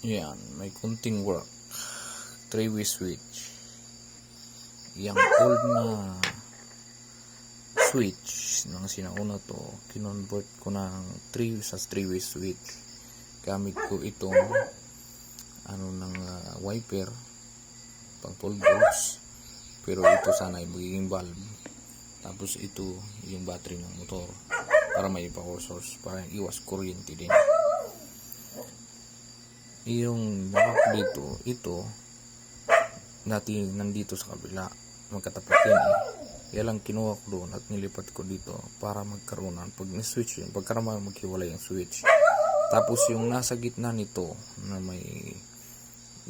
Yan, may kunting work. 3-way switch. Yung old na switch nang sinauna to, kinonvert ko ng 3-way switch. Gamit ko itong wiper pang 12 volts, pero ito sana ay magiging bulb. Tapos ito yung battery ng motor para may power source, para iwas kuryente din. Yung dito, ito dati nandito sa kabila, magkatapat yan eh. Kaya lang kinuha ko doon at nilipat ko dito para magkaroon ng pag ni-switch yun, pagkaroon maghiwalay yung switch. Tapos yung nasa gitna nito na may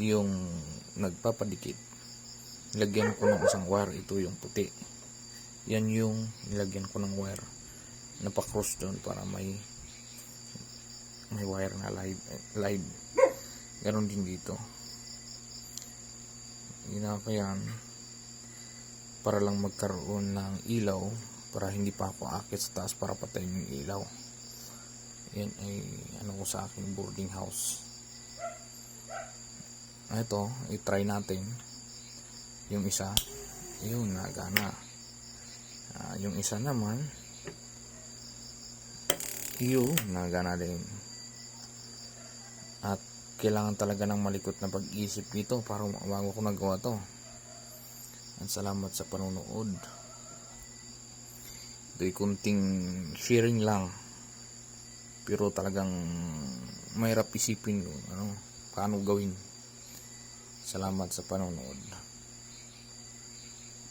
yung nagpapadikit, nilagyan ko ng isang wire. Ito yung puti, yan yung nilagyan ko ng wire, napakross doon para may wire na live. Ganon din dito, yan para lang magkaroon ng ilaw, para hindi pa ako akit sa taas para patayin yung ilaw. Yan ay ko sa aking boarding house. Ito, i-try natin yung isa, yung nagana. Yung isa naman, yung nagana din. At kailangan talaga ng malikot na pag-isip nito para bago ko nagawa to. At salamat sa panonood. Ito'y kunting sharing lang, pero talagang mahirap isipin paano gawin. Salamat sa panonood.